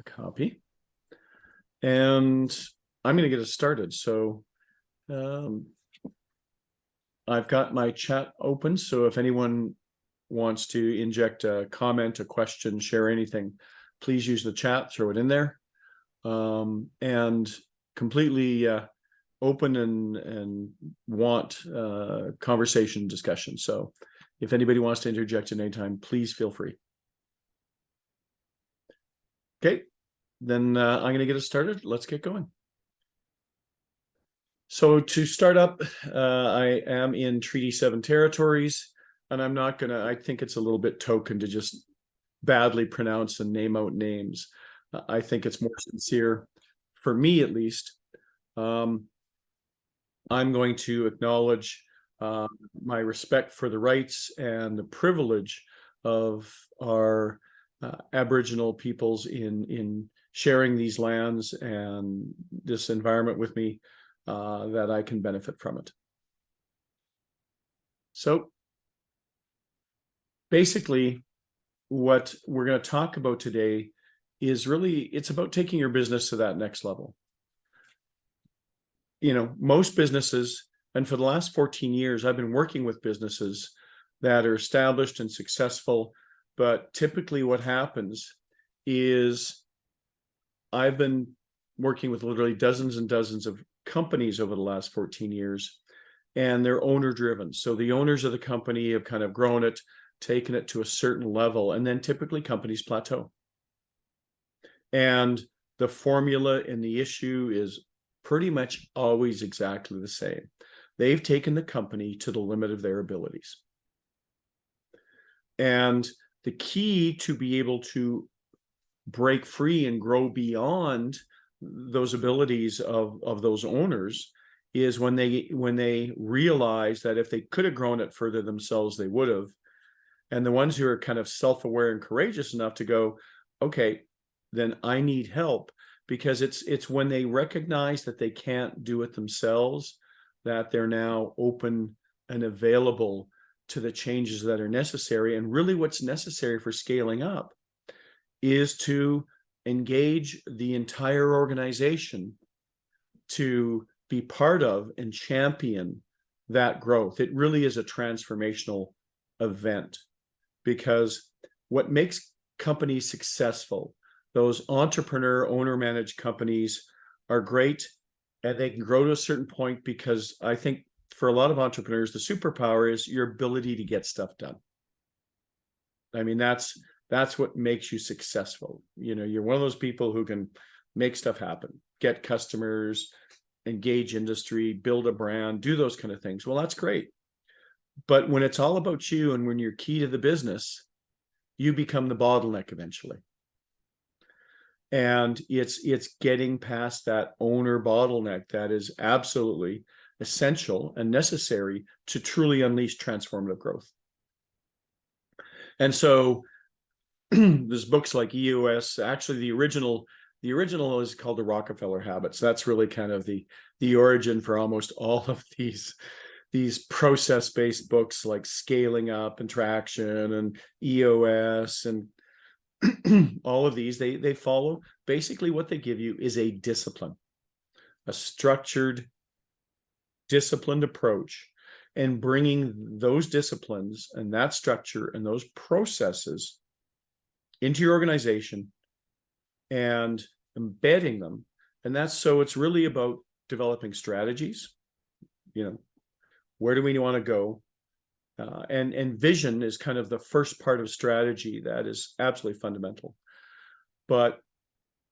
Copy. And I'm going to get us started. So I've got my chat open. So if anyone wants to inject a comment, a question, share anything, please use the chat, throw it in there. And completely open and want conversation, discussion. So if anybody wants to interject at any time, please feel free. Okay, then I'm going to get us started. Let's get going. So to start up, I am in Treaty 7 territories, and I'm not going to, I think it's a little bit token to just badly pronounce and name out names. I think it's more sincere, for me at least. I'm going to acknowledge my respect for the rights and the privilege of our Aboriginal peoples in sharing these lands and this environment with me, that I can benefit from it. So basically, what we're going to talk about today is really, it's about taking your business to that next level. You know, most businesses, and for the last 14 years, I've been working with businesses that are established and successful. But typically what happens is I've been working with literally dozens and dozens of companies over the last 14 years, and they're owner driven. So the owners of the company have kind of grown it, taken it to a certain level, and then typically companies plateau. And the formula and the issue is pretty much always exactly the same. They've taken the company to the limit of their abilities. And the key to be able to break free and grow beyond those abilities of those owners is when they realize that if they could have grown it further themselves, they would have. And the ones who are kind of self-aware and courageous enough to go, okay, then I need help, because it's when they recognize that they can't do it themselves that they're now open and available to the changes that are necessary. And really what's necessary for scaling up is to engage the entire organization to be part of and champion that growth. It really is a transformational event, because what makes companies successful, those entrepreneur, owner-managed companies are great, and they can grow to a certain point because I think for a lot of entrepreneurs, the superpower is your ability to get stuff done. I mean, that's what makes you successful. You know, you're one of those people who can make stuff happen, get customers, engage industry, build a brand, do those kind of things. Well, that's great. But when it's all about you and when you're key to the business, you become the bottleneck eventually. And it's getting past that owner bottleneck that is absolutely essential and necessary to truly unleash transformative growth. And so there's books like EOS. Actually, the original is called the Rockefeller Habits. That's really kind of the origin for almost all of these process-based books like Scaling Up and Traction and EOS and all of these. They follow basically what they give you is a discipline, a structured, disciplined approach, and bringing those disciplines and that structure and those processes into your organization and embedding them. And it's really about developing strategies. You know, where do we want to go? And vision is kind of the first part of strategy that is absolutely fundamental. But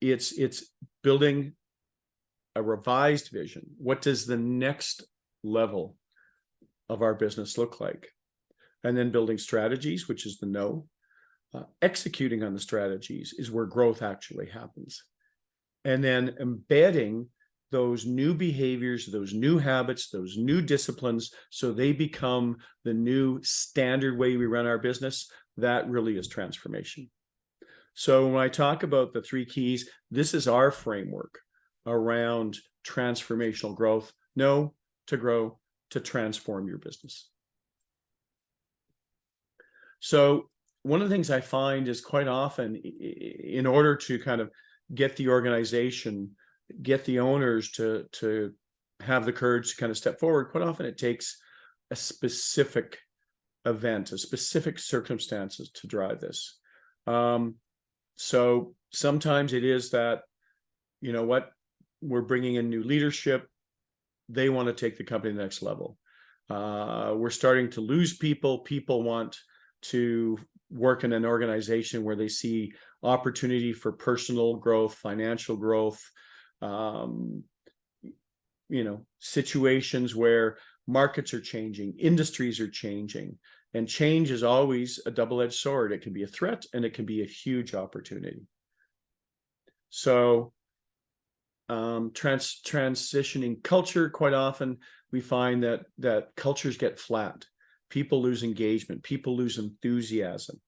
it's building a revised vision. What does the next level of our business look like? And then building strategies, which is the know. Executing on the strategies is where growth actually happens. And then embedding those new behaviors, those new habits, those new disciplines, so they become the new standard way we run our business. That really is transformation. So when I talk about the 3 keys, this is our framework around transformational growth. Know, to grow, to transform your business. So one of the things I find is quite often, in order to kind of get the organization, get the owners to have the courage to kind of step forward, quite often it takes a specific event, a specific circumstances to drive this. So sometimes it is that, you know what, we're bringing in new leadership. They want to take the company to the next level. We're starting to lose people. People want to work in an organization where they see opportunity for personal growth, financial growth, situations where markets are changing, industries are changing, and change is always a double-edged sword. It can be a threat and it can be a huge opportunity. So transitioning culture, quite often we find that cultures get flat. People lose engagement, people lose enthusiasm.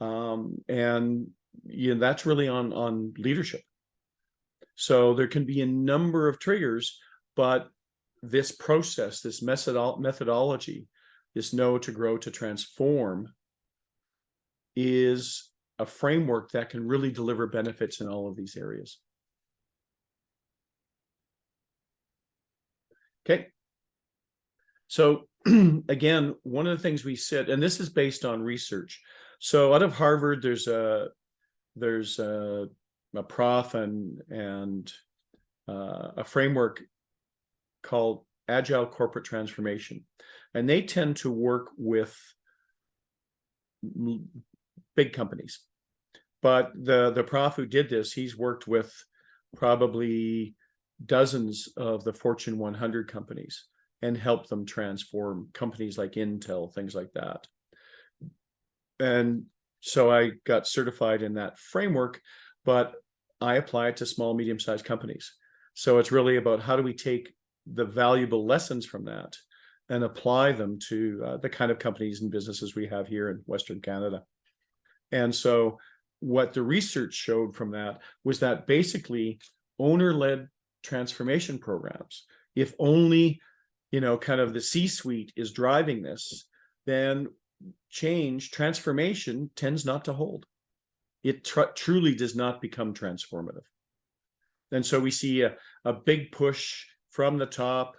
And that's really on leadership. So there can be a number of triggers, but this process, this methodology, this know, to grow, to transform, is a framework that can really deliver benefits in all of these areas. Okay. So again, one of the things we said, and this is based on research. So out of Harvard, there's a prof and a framework called Agile Corporate Transformation, and they tend to work with big companies. But the prof who did this, he's worked with probably dozens of the Fortune 100 companies and helped them transform, companies like Intel, things like that. And so I got certified in that framework, but I apply it to small, medium-sized companies. So it's really about how do we take the valuable lessons from that and apply them to the kind of companies and businesses we have here in Western Canada. And so what the research showed from that was that basically owner-led transformation programs, if only, kind of the C-suite is driving this, then transformation tends not to hold. It truly does not become transformative. And so we see a big push from the top,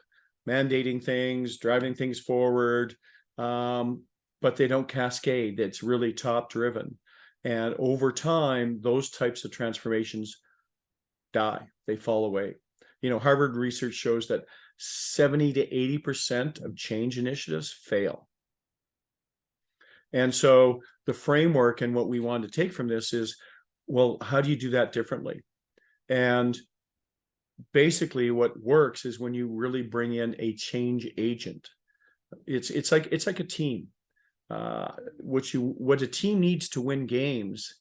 mandating things, driving things forward, but they don't cascade. It's really top driven. And over time, those types of transformations die, they fall away. Harvard research shows that 70 to 80% of change initiatives fail. And so the framework and what we want to take from this is, well, how do you do that differently? And basically what works is when you really bring in a change agent. It's like a team. What a team needs to win games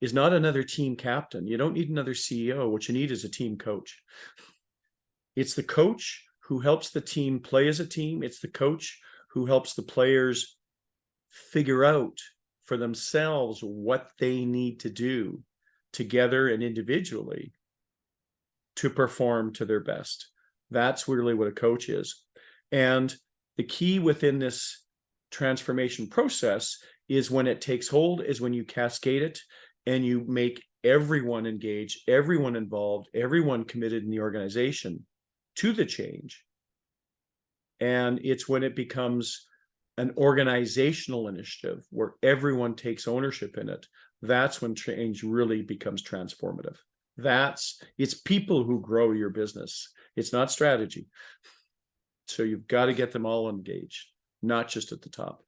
is not another team captain. You don't need another CEO. What you need is a team coach. It's the coach who helps the team play as a team. It's the coach who helps the players figure out for themselves what they need to do together and individually to perform to their best. That's really what a coach is. And the key within this transformation process is when it takes hold, is when you cascade it and you make everyone engaged, everyone involved, everyone committed in the organization to the change. And it's when it becomes an organizational initiative where everyone takes ownership in it. That's when change really becomes transformative. It's people who grow your business. It's not strategy. So you've got to get them all engaged, not just at the top.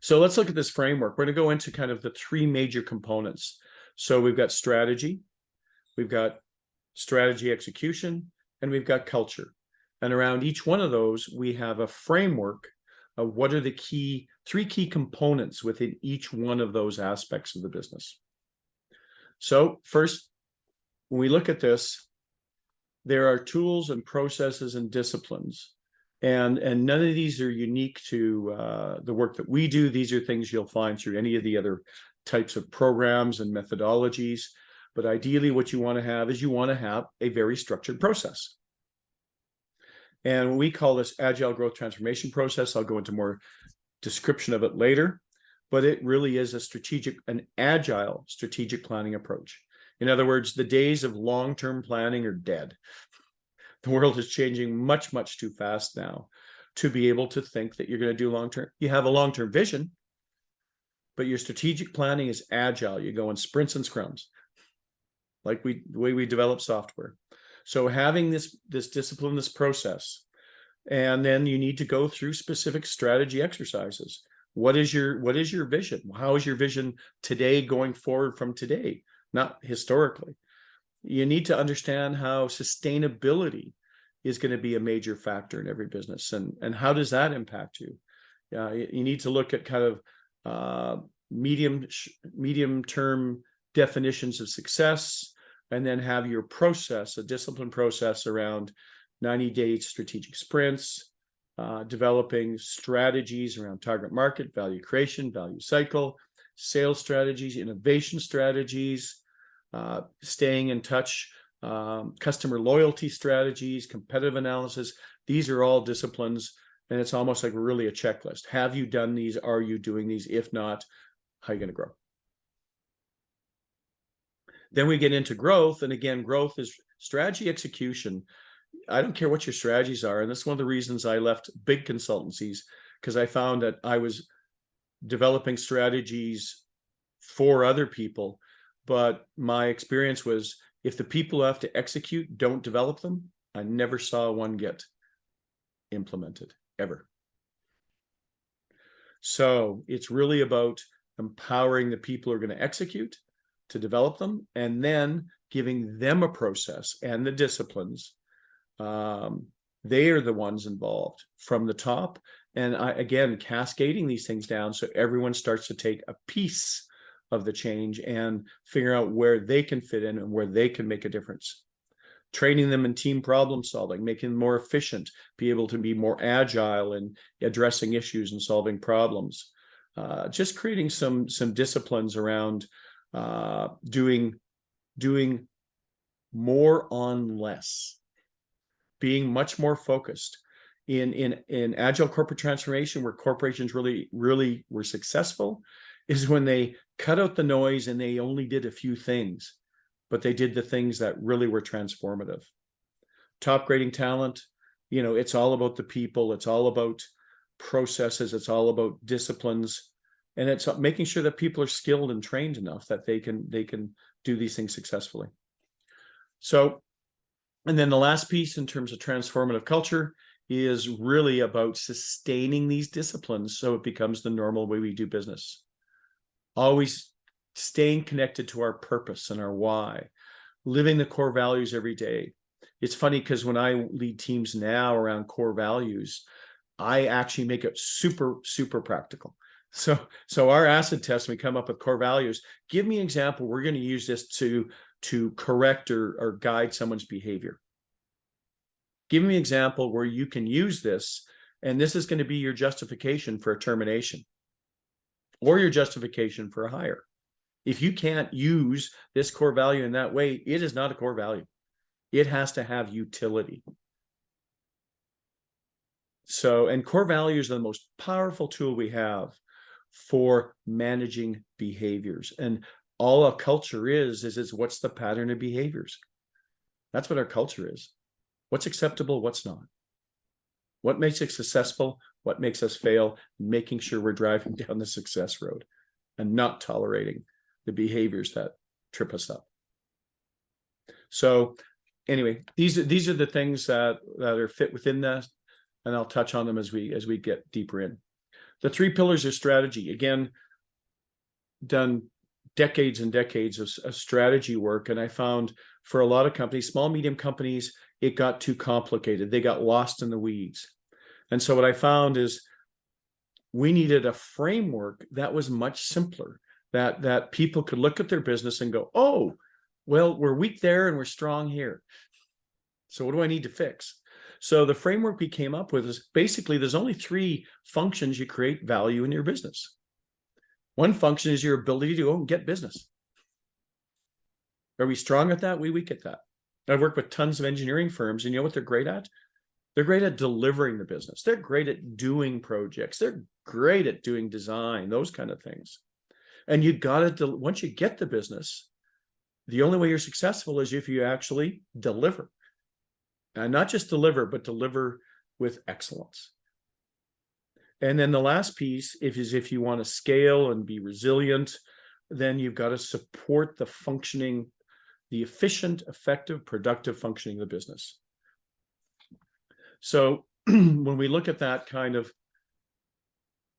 So let's look at this framework. We're going to go into kind of the three major components. So we've got strategy, we've got strategy execution, and we've got culture. And around each one of those, we have a framework of what are the three key components within each one of those aspects of the business. So first, when we look at this, there are tools and processes and disciplines. And none of these are unique to the work that we do. These are things you'll find through any of the other types of programs and methodologies. But ideally, what you want to have is a very structured process. And we call this Agile Growth Transformation process. I'll go into more description of it later, but it really is an agile strategic planning approach. In other words, the days of long-term planning are dead. The world is changing much, much too fast now to be able to think that you're going to do long-term. You have a long-term vision, but your strategic planning is agile. You go in sprints and scrums, like the way we develop software. So having this discipline, this process, and then you need to go through specific strategy exercises. What is your vision? How is your vision today going forward from today, not historically? You need to understand how sustainability is going to be a major factor in every business, and how does that impact you? You need to look at kind of medium term definitions of success, and then have your process, a disciplined process around 90-day strategic sprints, developing strategies around target market, value creation, value cycle, sales strategies, innovation strategies, staying in touch, customer loyalty strategies, competitive analysis. These are all disciplines, and it's almost like really a checklist. Have you done these? Are you doing these? If not, how are you going to grow? Then we get into growth, and again, growth is strategy execution. I don't care what your strategies are, and that's one of the reasons I left big consultancies, because I found that I was developing strategies for other people, but my experience was if the people who have to execute don't develop them, I never saw one get implemented, ever. So it's really about empowering the people who are going to execute to develop them, and then giving them a process and the disciplines. They are the ones involved from the top, and again, cascading these things down so everyone starts to take a piece of the change and figure out where they can fit in and where they can make a difference. Training them in team problem solving, making them more efficient, be able to be more agile in addressing issues and solving problems. Just creating some disciplines around doing more on less, being much more focused. In agile corporate transformation, where corporations really were successful, is when they cut out the noise and they only did a few things, but they did the things that really were transformative. Top grading talent, it's all about the people, it's all about processes, it's all about disciplines, and it's making sure that people are skilled and trained enough that they can do these things successfully. So, and then the last piece in terms of transformative culture is really about sustaining these disciplines so it becomes the normal way we do business. Always staying connected to our purpose and our why, living the core values every day. It's funny because when I lead teams now around core values, I actually make it super, super practical. So our acid test, we come up with core values. Give me an example. We're going to use this to correct or guide someone's behavior. Give me an example where you can use this, and this is going to be your justification for a termination or your justification for a hire. If you can't use this core value in that way, it is not a core value. It has to have utility. So, and core values are the most powerful tool we have for managing behaviors. And all a culture is what's the pattern of behaviors? That's what our culture is. What's acceptable, what's not? What makes it successful? What makes us fail? Making sure we're driving down the success road and not tolerating the behaviors that trip us up. So anyway, these are the things that are fit within that, and I'll touch on them as we get deeper in. The 3 pillars of strategy, again, done decades and decades of strategy work, and I found for a lot of companies, small, medium companies, it got too complicated. They got lost in the weeds. And so what I found is we needed a framework that was much simpler, that people could look at their business and go, oh, well, we're weak there and we're strong here. So what do I need to fix? So the framework we came up with is basically there's only 3 functions you create value in your business. One function is your ability to go and get business. Are we strong at that? We weak at that. I've worked with tons of engineering firms, and you know what they're great at? They're great at delivering the business. They're great at doing projects. They're great at doing design, those kind of things. And you got to, once you get the business, The only way you're successful is if you actually deliver. And not just deliver, but deliver with excellence. And then the last piece is if you want to scale and be resilient, then you've got to support the functioning, the efficient, effective, productive functioning of the business. So when we look at that kind of,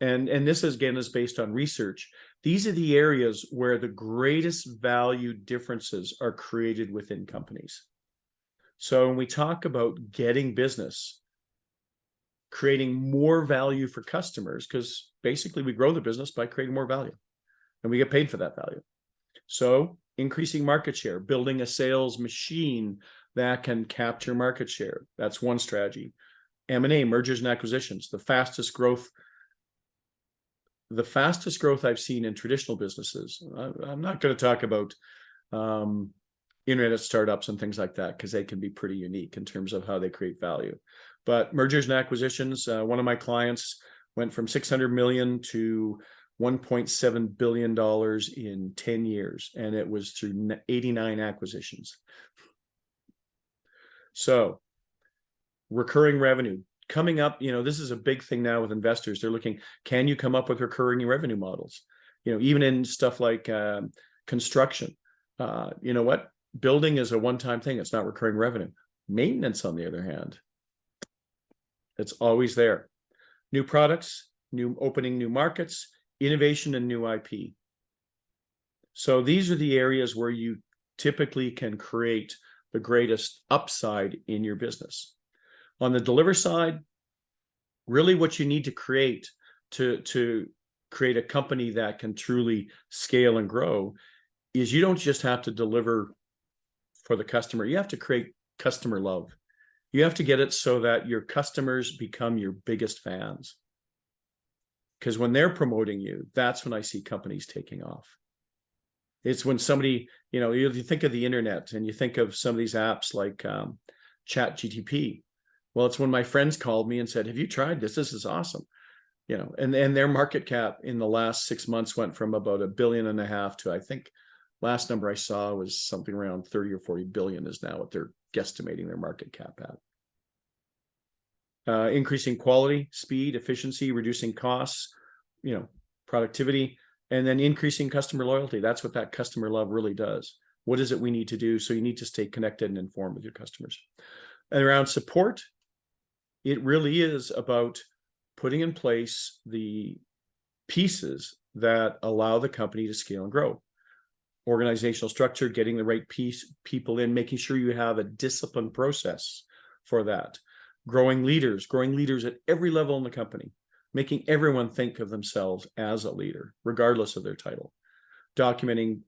and this again is based on research, these are the areas where the greatest value differences are created within companies. So when we talk about getting business, creating more value for customers, because basically we grow the business by creating more value and we get paid for that value. So increasing market share, building a sales machine that can capture market share. That's one strategy. M&A, mergers and acquisitions, the fastest growth I've seen in traditional businesses. I'm not going to talk about internet startups and things like that, because they can be pretty unique in terms of how they create value. But mergers and acquisitions, one of my clients went from 600 million to $1.7 billion in 10 years, and it was through 89 acquisitions. So recurring revenue coming up, this is a big thing now with investors. They're looking, can you come up with recurring revenue models? Even in stuff like construction, you know what? Building is a one-time thing. It's not recurring revenue. Maintenance, on the other hand, it's always there. New products, opening new markets, innovation, and new IP. So these are the areas where you typically can create the greatest upside in your business. On the deliver side, really what you need to create to create a company that can truly scale and grow is you don't just have to deliver for the customer. You have to create customer love. You have to get it so that your customers become your biggest fans. Because when they're promoting you, that's when I see companies taking off. It's when somebody, you think of the internet and you think of some of these apps like ChatGPT. Well, it's when my friends called me and said, have you tried this? This is awesome. And their market cap in the last 6 months went from about $1.5 billion to, I think, last number I saw was something around 30 or 40 billion is now what they're guesstimating their market cap at. Increasing quality, speed, efficiency, reducing costs, productivity, and then increasing customer loyalty. That's what that customer love really does. What is it we need to do? So you need to stay connected and informed with your customers. And around support, it really is about putting in place the pieces that allow the company to scale and grow. Organizational structure, getting the right people in, making sure you have a disciplined process for that. Growing leaders at every level in the company, making everyone think of themselves as a leader, regardless of their title. Documenting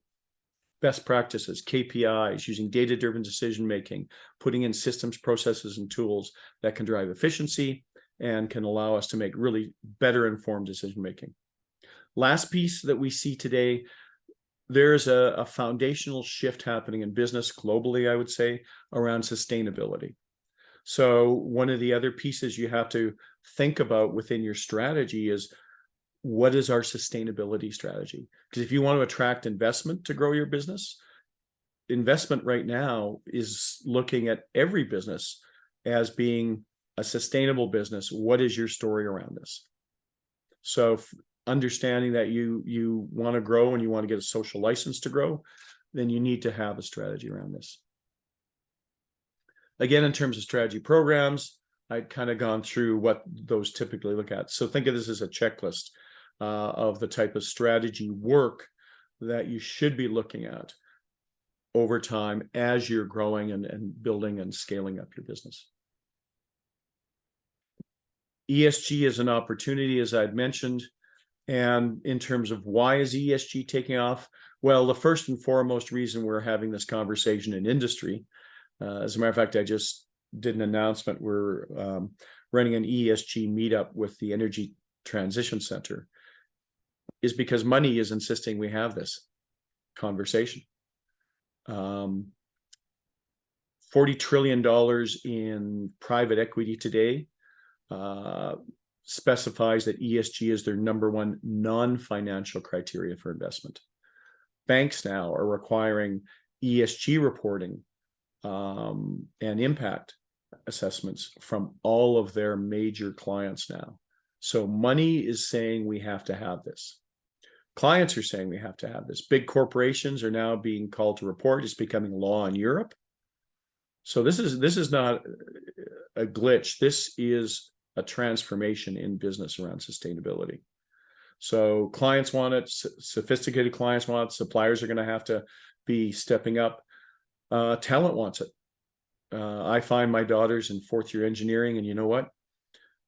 best practices, KPIs, using data-driven decision-making, putting in systems, processes, and tools that can drive efficiency and can allow us to make really better informed decision-making. Last piece that we see today, there's a foundational shift happening in business globally, I would say, around sustainability. So one of the other pieces you have to think about within your strategy is, what is our sustainability strategy? Because if you want to attract investment to grow your business, investment right now is looking at every business as being a sustainable business. What is your story around this? So understanding that you want to grow and you want to get a social license to grow, then you need to have a strategy around this. Again, in terms of strategy programs, I'd kind of gone through what those typically look at. So think of this as a checklist of the type of strategy work that you should be looking at over time as you're growing and building and scaling up your business. ESG is an opportunity, as I'd mentioned. And in terms of why is ESG taking off? Well, the first and foremost reason we're having this conversation in industry, as a matter of fact, I just did an announcement. We're running an ESG meetup with the Energy Transition Center, is because money is insisting we have this conversation. $40 trillion in private equity today specifies that ESG is their number one non-financial criteria for investment. Banks now are requiring ESG reporting and impact assessments from all of their major clients now. So money is saying we have to have this. Clients are saying we have to have this. Big corporations are now being called to report. It's becoming law in Europe. So this is not a glitch. This is a transformation in business around sustainability. So clients want it, sophisticated clients want it, suppliers are going to have to be stepping up. Talent wants it. I find my daughter's in fourth year engineering, and you know what?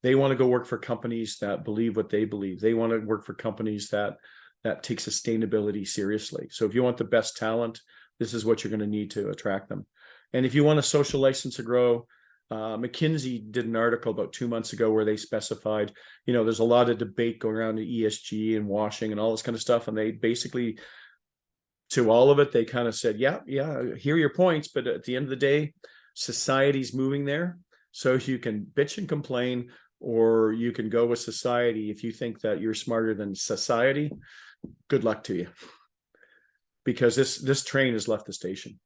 They want to go work for companies that believe what they believe. They want to work for companies that take sustainability seriously. So if you want the best talent, this is what you're going to need to attract them. And if you want a social license to grow, McKinsey did an article about 2 months ago where they specified, there's a lot of debate going around the ESG and washing and all this kind of stuff. And they basically, to all of it, they kind of said, yeah, hear your points. But at the end of the day, society's moving there. So you can bitch and complain, or you can go with society. If you think that you're smarter than society, good luck to you. Because this train has left the station.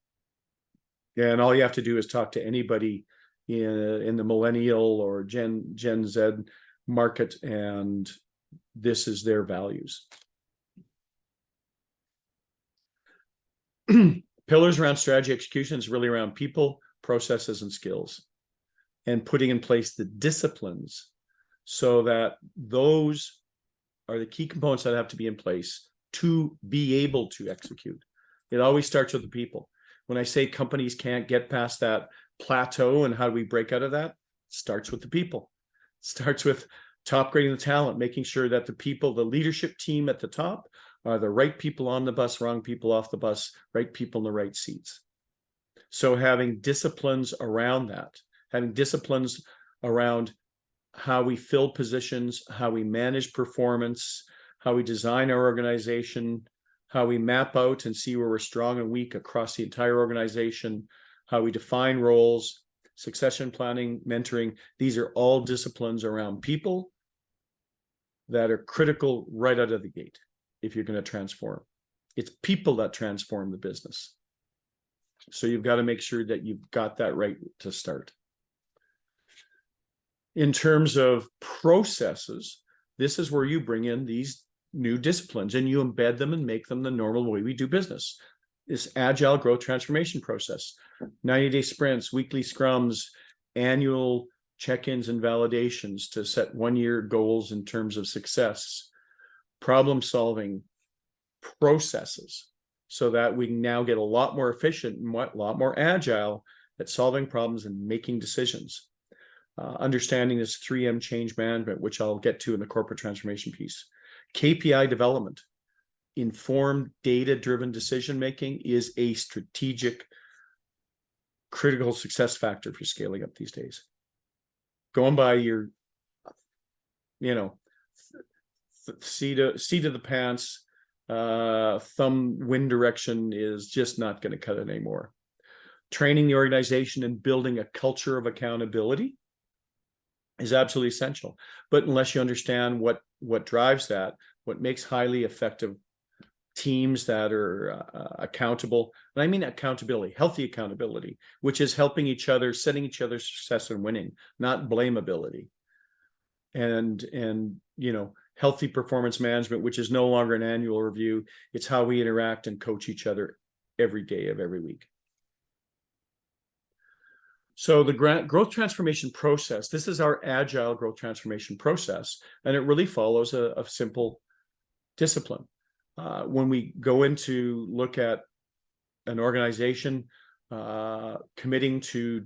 And all you have to do is talk to anybody in the millennial or Gen Z market, and this is their values. Pillars around strategy execution is really around people, processes, and skills, and putting in place the disciplines so that those are the key components that have to be in place to be able to execute. It always starts with the people. When I say companies can't get past that plateau and how do we break out of that, it starts with the people. It starts with top grading the talent, making sure that the people, the leadership team at the top, are the right people on the bus, wrong people off the bus, right people in the right seats. So having disciplines around that, having disciplines around how we fill positions, how we manage performance, how we design our organization, how we map out and see where we're strong and weak across the entire organization, how we define roles, succession planning, mentoring. These are all disciplines around people that are critical right out of the gate if you're going to transform. It's people that transform the business. So you've got to make sure that you've got that right to start. In terms of processes, this is where you bring in these new disciplines and you embed them and make them the normal way we do business. This agile growth transformation process, 90-day sprints, weekly scrums, annual check-ins and validations to set one-year goals in terms of success, problem-solving processes, so that we can now get a lot more efficient and a lot more agile at solving problems and making decisions. Understanding this 3M change management, which I'll get to in the corporate transformation piece. KPI development, informed data-driven decision-making is a strategic, critical success factor for scaling up these days. Going by your, seat of the pants, thumb wind direction is just not going to cut it anymore. Training the organization and building a culture of accountability is absolutely essential. But unless you understand what drives that, what makes highly effective teams that are accountable, and I mean accountability, healthy accountability, which is helping each other, setting each other's success and winning, not blameability. And healthy performance management, which is no longer an annual review. It's how we interact and coach each other every day of every week. So the growth transformation process, this is our agile growth transformation process, and it really follows a simple discipline. When we go in to look at an organization committing to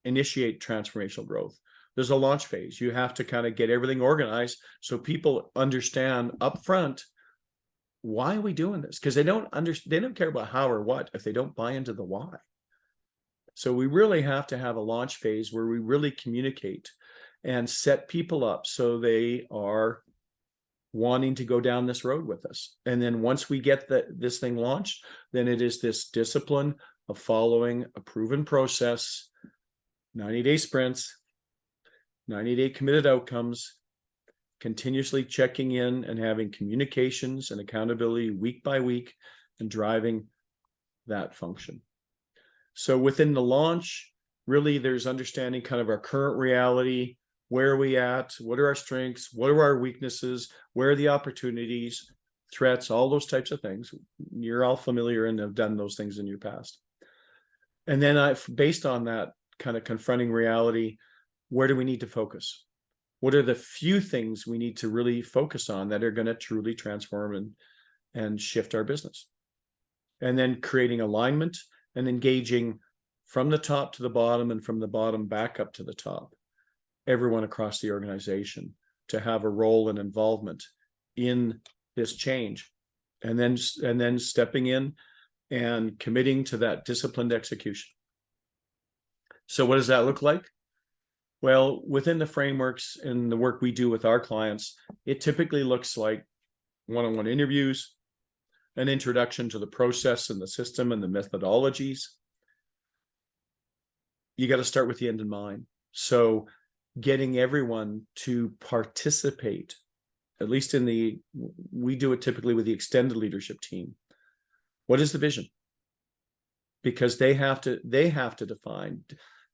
initiate transformational growth, there's a launch phase. You have to kind of get everything organized so people understand upfront, why are we doing this? Because they don't care about how or what if they don't buy into the why. So we really have to have a launch phase where we really communicate and set people up so they are wanting to go down this road with us. And then once we get this thing launched, then it is this discipline of following a proven process, 90-day sprints, 90-day committed outcomes, continuously checking in and having communications and accountability week by week, and driving that function. So within the launch, really there's understanding kind of our current reality. Where are we at? What are our strengths? What are our weaknesses? Where are the opportunities, threats, all those types of things? You're all familiar and have done those things in your past. And then based on that kind of confronting reality, where do we need to focus? What are the few things we need to really focus on that are going to truly transform and shift our business? And then creating alignment and engaging from the top to the bottom and from the bottom back up to the top, everyone across the organization to have a role and involvement in this change. And then stepping in and committing to that disciplined execution. So what does that look like? Well, within the frameworks and the work we do with our clients, it typically looks like one-on-one interviews, an introduction to the process and the system and the methodologies. You got to start with the end in mind. So getting everyone to participate, at least we do it typically with the extended leadership team. What is the vision? Because they have to define.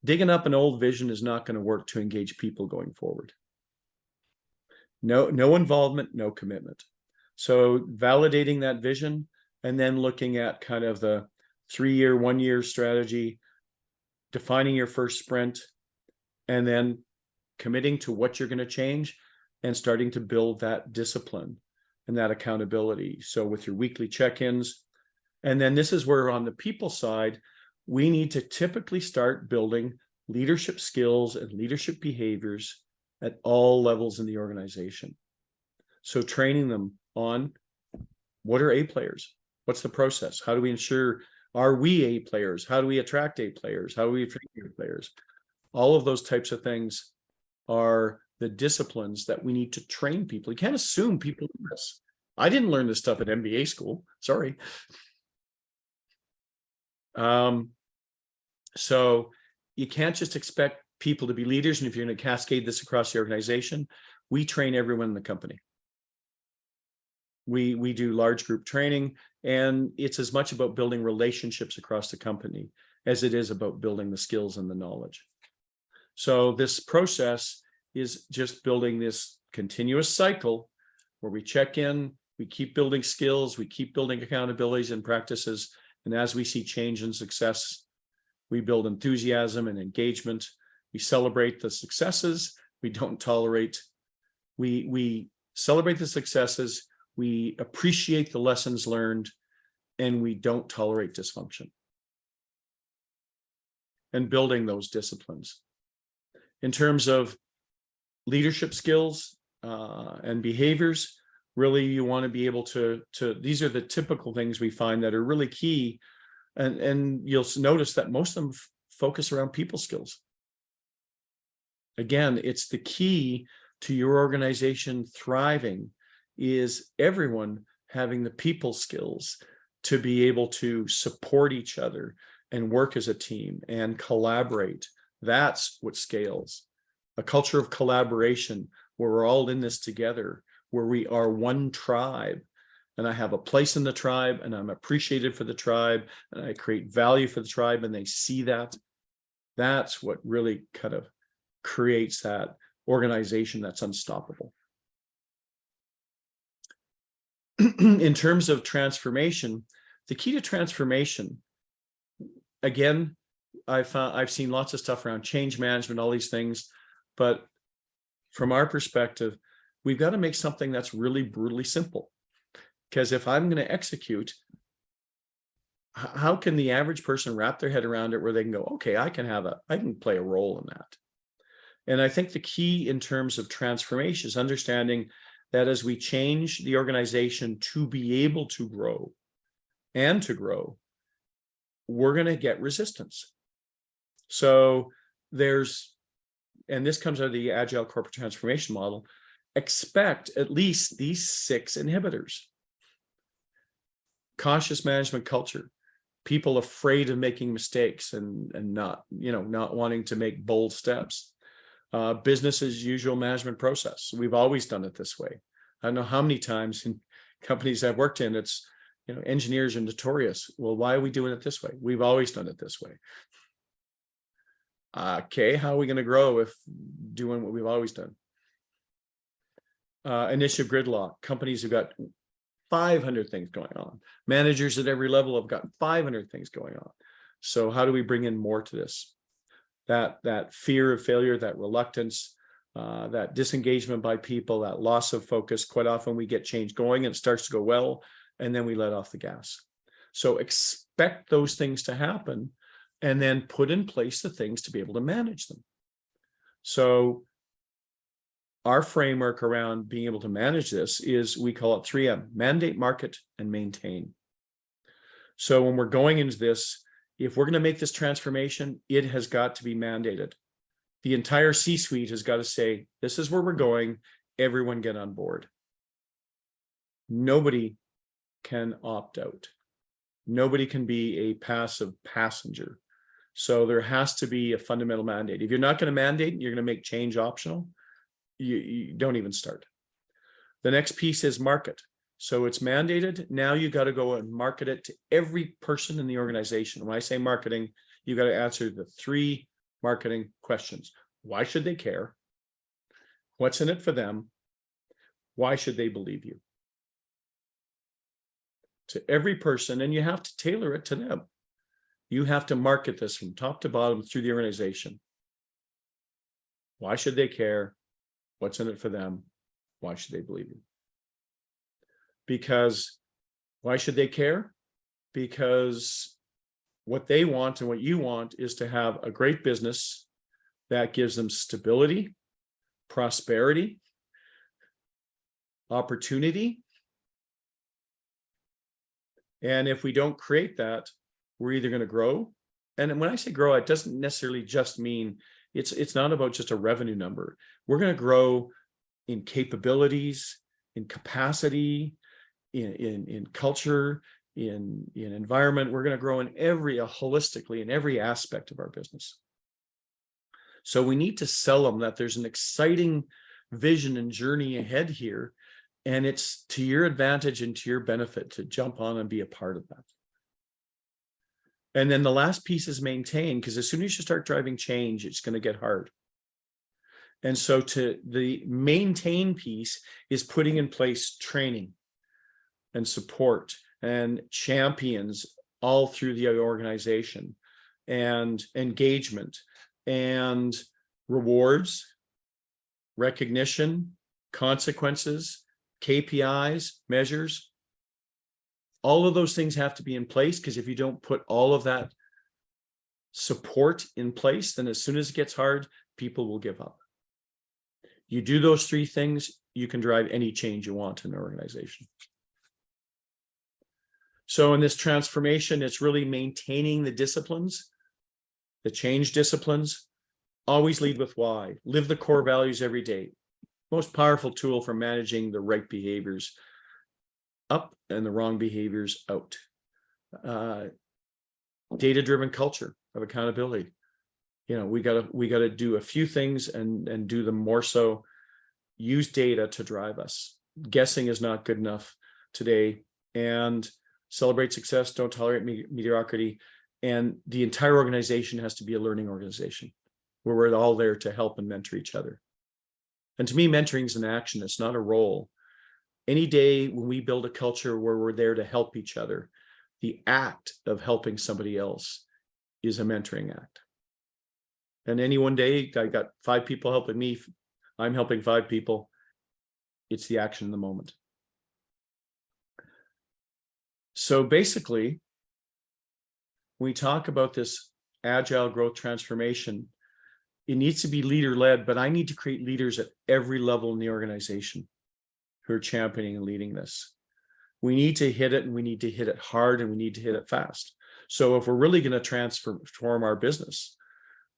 Digging up an old vision is not going to work to engage people going forward. No involvement, no commitment. So validating that vision and then looking at kind of the 3-year, 1-year strategy, defining your first sprint, and then committing to what you're going to change and starting to build that discipline and that accountability. So with your weekly check-ins, and then this is where on the people side, we need to typically start building leadership skills and leadership behaviors at all levels in the organization. So training them on what are A players? What's the process? How do we ensure, are we A players? How do we attract A players? How do we attract A players? All of those types of things are the disciplines that we need to train people. You can't assume people do this. I didn't learn this stuff at MBA school. Sorry. So you can't just expect people to be leaders. And if you're going to cascade this across the organization, we train everyone in the company. We do large group training, and it's as much about building relationships across the company as it is about building the skills and the knowledge. So this process is just building this continuous cycle where we check in, we keep building skills, we keep building accountabilities and practices. And as we see change and success, we build enthusiasm and engagement. We celebrate the successes. We don't tolerate. We celebrate the successes. We appreciate the lessons learned, and we don't tolerate dysfunction. And building those disciplines. In terms of leadership skills and behaviors, really you want to be able to these are the typical things we find that are really key. And you'll notice that most of them focus around people skills. Again, it's the key to your organization thriving is everyone having the people skills to be able to support each other and work as a team and collaborate. That's what scales. A culture of collaboration where we're all in this together, where we are one tribe. And I have a place in the tribe, and I'm appreciated for the tribe, and I create value for the tribe, and they see that. That's what really kind of creates that organization that's unstoppable. In terms of transformation, the key to transformation, again, I've seen lots of stuff around change management, all these things, but from our perspective, we've got to make something that's really brutally simple. Because if I'm going to execute, how can the average person wrap their head around it where they can go, okay, I can play a role in that. And I think the key in terms of transformation is understanding that as we change the organization to be able to grow, we're going to get resistance. So and this comes out of the Agile corporate transformation model, expect at least these 6 inhibitors. Cautious management culture, people afraid of making mistakes and not wanting to make bold steps. Business as usual management process. We've always done it this way. I don't know how many times in companies I've worked in, it's engineers are notorious. Well, why are we doing it this way? We've always done it this way. Okay, how are we going to grow if doing what we've always done? Initiative gridlock. Companies have got 500 things going on. Managers at every level have got 500 things going on. So how do we bring in more to this? That fear of failure, that reluctance, that disengagement by people, that loss of focus. Quite often we get change going and it starts to go well, and then we let off the gas. So expect those things to happen and then put in place the things to be able to manage them. So our framework around being able to manage this is, we call it 3M: mandate, market, and maintain. So when we're going into this, if we're going to make this transformation, it has got to be mandated. The entire C-suite has got to say, this is where we're going. Everyone get on board. Nobody can opt out. Nobody can be a passive passenger. So there has to be a fundamental mandate. If you're not going to mandate, you're going to make change optional, you don't even start. The next piece is market. So it's mandated. Now you got to go and market it to every person in the organization. When I say marketing, you got to answer the 3 marketing questions. Why should they care? What's in it for them? Why should they believe you? To every person, and you have to tailor it to them. You have to market this from top to bottom through the organization. Why should they care? What's in it for them? Why should they believe you? Because why should they care? Because what they want and what you want is to have a great business that gives them stability, prosperity, opportunity. And if we don't create that, we're either going to grow. And when I say grow, it doesn't necessarily just mean it's not about just a revenue number. We're going to grow in capabilities, in capacity, in culture, in environment. We're going to grow in holistically in every aspect of our business. So we need to sell them that there's an exciting vision and journey ahead here, and it's to your advantage and to your benefit to jump on and be a part of that. And then the last piece is maintain, because as soon as you start driving change, it's going to get hard. And so to the maintain piece is putting in place training and support and champions all through the organization, and engagement and rewards, recognition, consequences, KPIs, measures. All of those things have to be in place, because if you don't put all of that support in place, then as soon as it gets hard, people will give up. You do those 3 things, you can drive any change you want in an organization. So in this transformation, it's really maintaining the disciplines, the change disciplines. Always lead with why. Live the core values every day. Most powerful tool for managing the right behaviors up and the wrong behaviors out. Data-driven culture of accountability. We gotta do a few things and do them more so. Use data to drive us. Guessing is not good enough today. And celebrate success, don't tolerate mediocrity. And the entire organization has to be a learning organization where we're all there to help and mentor each other. And to me, mentoring is an action. It's not a role. Any day when we build a culture where we're there to help each other, the act of helping somebody else is a mentoring act. And any one day, I got 5 people helping me. I'm helping 5 people. It's the action in the moment. So basically, when we talk about this agile growth transformation, it needs to be leader-led, but I need to create leaders at every level in the organization who are championing and leading this. We need to hit it, and we need to hit it hard, and we need to hit it fast. So if we're really going to transform our business,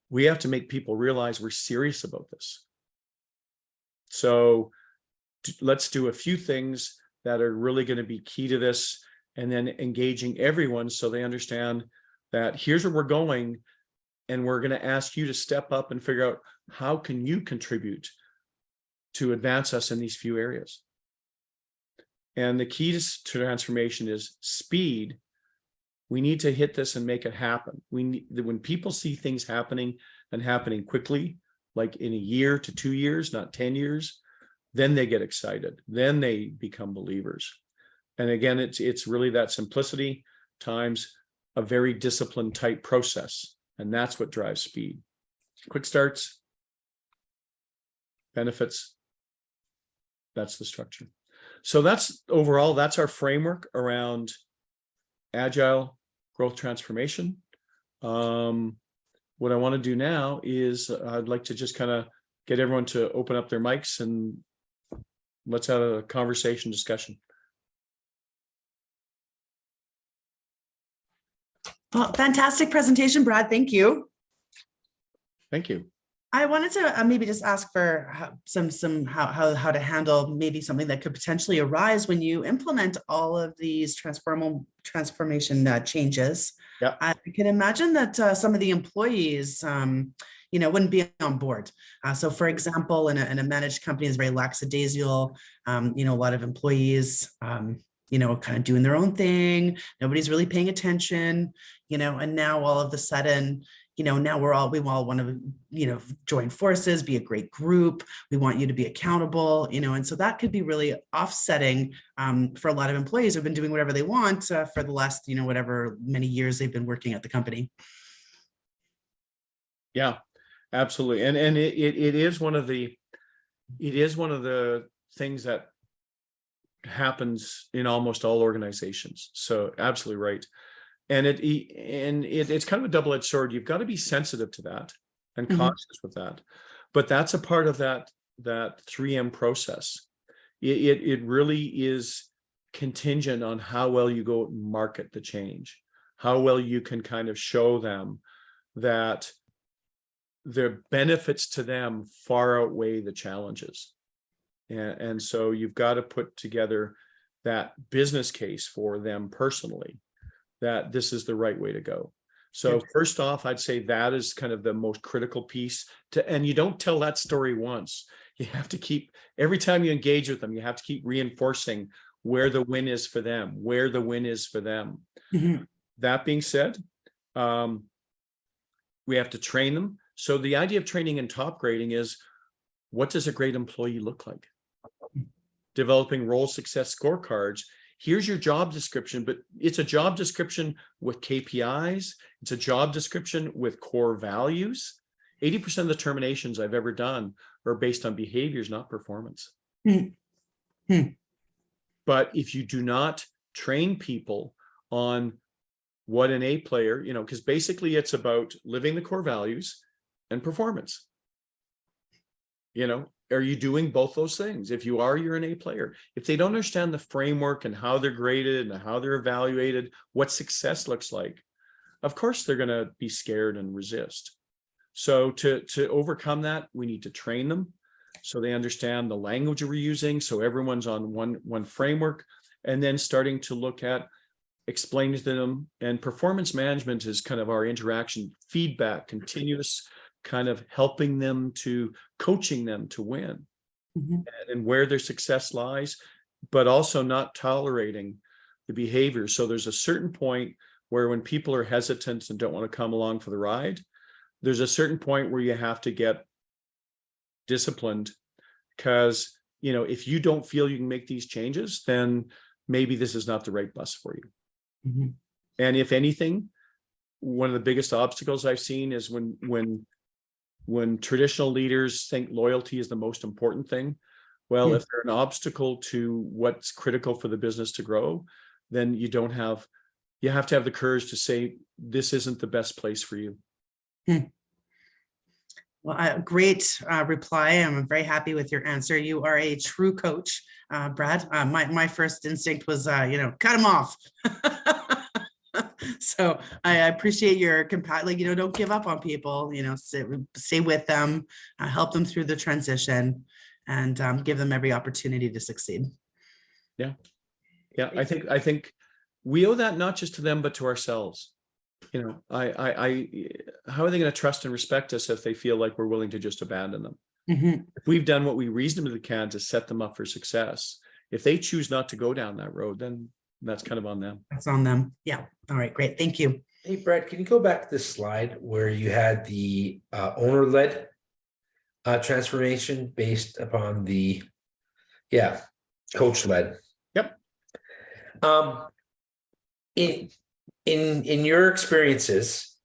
we have to make people realize we're serious about this. So let's do a few things that are really going to be key to this, and then engaging everyone so they understand that here's where we're going, and we're going to ask you to step up and figure out how can you contribute to advance us in these few areas. And the key to transformation is speed. We need to hit this and make it happen. When people see things happening and happening quickly, like in a year to 2 years, not 10 years, then they get excited. Then they become believers. And again, it's really that simplicity times a very disciplined, tight process. And that's what drives speed. Quick starts, benefits. That's the structure. So that's overall, that's our framework around Agile growth transformation. What I want to do now is I'd like to just kind of get everyone to open up their mics and let's have a conversation discussion. Well, fantastic presentation, Brad. Thank you. Thank you. I wanted to maybe just ask for how to handle maybe something that could potentially arise when you implement all of these transformation changes. Yeah, I can imagine that some of the employees, wouldn't be on board. So, for example, in a managed company, is very lackadaisical. A lot of employees, kind of doing their own thing. Nobody's really paying attention. And now all of a sudden, now we all want to, join forces, be a great group. We want you to be accountable, and so that could be really offsetting for a lot of employees who've been doing whatever they want for the last, whatever many years they've been working at the company. Yeah, absolutely. And it is one of the things that happens in almost all organizations. So absolutely right. And it's kind of a double-edged sword. You've got to be sensitive to that and conscious with that. But that's a part of that 3M process. It really is contingent on how well you go and market the change, how well you can kind of show them that the benefits to them far outweigh the challenges. And so you've got to put together that business case for them personally, that this is the right way to go. So first off, I'd say that is kind of the most critical piece and you don't tell that story once. You have to keep, every time you engage with them, you have to keep reinforcing where the win is for them, where the win is for them. That being said, we have to train them. So the idea of training and top grading is, what does a great employee look like? Developing role success scorecards. Here's your job description, but it's a job description with KPIs. It's a job description with core values. 80% of the terminations I've ever done are based on behaviors, not performance. But if you do not train people on what an A player, because basically it's about living the core values and performance. Are you doing both those things? If you are, you're an A player. If they don't understand the framework and how they're graded and how they're evaluated, what success looks like, of course they're going to be scared and resist. So to overcome that, we need to train them so they understand the language we're using, so everyone's on one framework, and then starting to look at explaining to them. And performance management is kind of our interaction, feedback, continuous kind of helping them to coaching them to win and where their success lies, but also not tolerating the behavior. So there's a certain point where when people are hesitant and don't want to come along for the ride, there's a certain point where you have to get disciplined, because if you don't feel you can make these changes, then maybe this is not the right bus for you. And if anything, one of the biggest obstacles I've seen is when traditional leaders think loyalty is the most important thing. Well, if they're an obstacle to what's critical for the business to grow, then you have to have the courage to say, this isn't the best place for you. Well, great reply. I'm very happy with your answer. You are a true coach, Brad. My first instinct was, cut him off. So I appreciate your don't give up on people, stay with them, help them through the transition, and give them every opportunity to succeed. Yeah. I think we owe that not just to them, but to ourselves. How are they going to trust and respect us if they feel like we're willing to just abandon them? If we've done what we reasonably can to set them up for success, If they choose not to go down that road, then that's kind of on them. That's on them. Yeah. All right, great. Thank you. Hey, Brad, can you go back to the slide where you had the owner-led transformation based upon the, coach-led? Yep. In your experiences,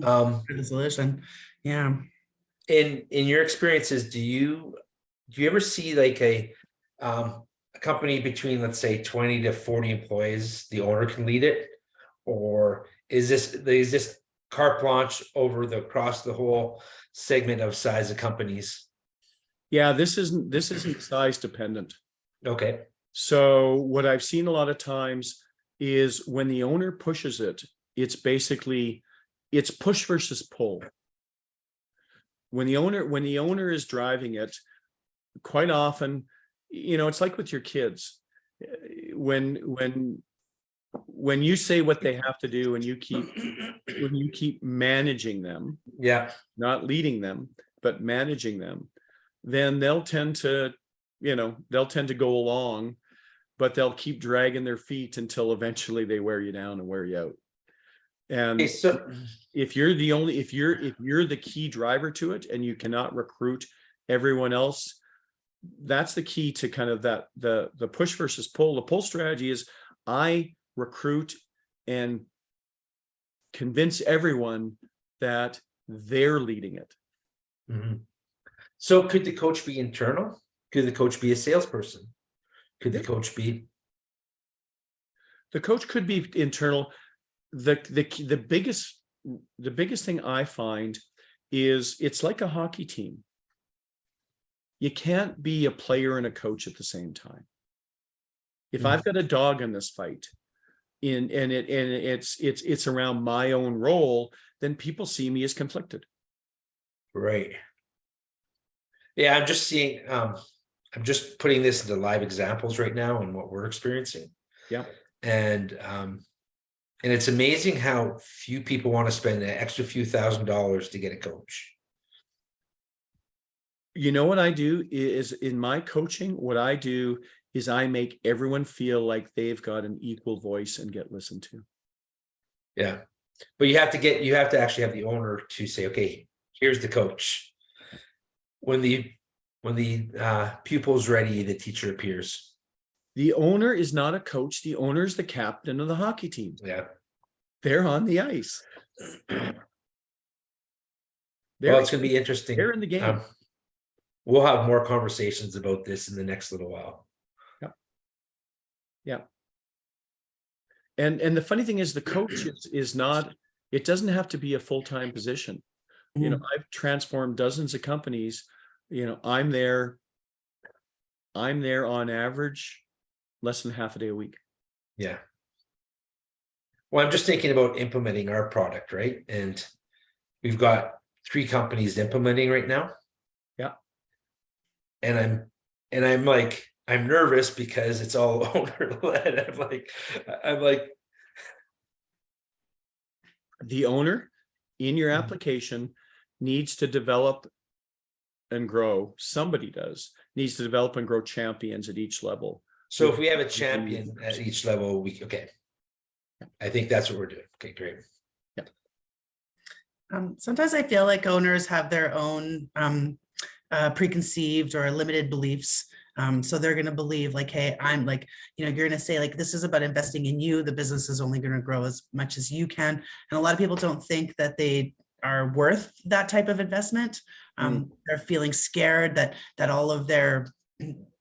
For the solution. Yeah. in your experiences, do you ever see like a company between, let's say, 20 to 40 employees, the owner can lead it? Or is this carte blanche across the whole segment of size of companies? Yeah, this isn't size dependent. Okay. So what I've seen a lot of times is when the owner pushes it, it's push versus pull. When the owner is driving it, quite often, it's like with your kids. When you say what they have to do and you keep managing them, Yeah. not leading them, but managing them, then they'll tend to go along, but they'll keep dragging their feet until eventually they wear you down and wear you out. And Okay, so if you're the key driver to it and you cannot recruit everyone else, that's the key to kind of that, the push versus pull. The pull strategy is I recruit and convince everyone that they're leading it. Mhm. So could the coach be internal? Could the coach be a salesperson? Could the coach be? The coach could be internal. The biggest thing I find is it's like a hockey team. You can't be a player and a coach at the same time. If I've got a dog in this fight, and it's around my own role, then people see me as conflicted. Right. Yeah, I'm just seeing, I'm just putting this into live examples right now and what we're experiencing. Yeah. And it's amazing how few people want to spend an extra few $1,000s to get a coach. You know what I do is in my coaching, what I do is I make everyone feel like they've got an equal voice and get listened to. Yeah. But you have to actually have the owner to say, okay, here's the coach. When the pupil's ready, the teacher appears. The owner is not a coach. The owner is the captain of the hockey team. Yeah. They're on the ice. Well, it's going to be interesting. They're in the game. We'll have more conversations about this in the next little while. Yeah. And the funny thing is the coach is not, it doesn't have to be a full-time position. I've transformed dozens of companies. I'm there on average less than half a day a week. Yeah. Well, I'm just thinking about implementing our product, right? And we've got 3 companies implementing right now. Yeah. And I'm nervous because it's all owner led. I'm like the owner in your application needs to develop and grow. Somebody needs to develop and grow champions at each level. So if we have a champion at each level, okay. I think that's what we're doing. Okay, great. Sometimes I feel like owners have their own preconceived or limited beliefs. So they're going to believe like, hey, I'm like, you're going to say like, this is about investing in you. The business is only going to grow as much as you can. And a lot of people don't think that they are worth that type of investment. They're feeling scared that all of their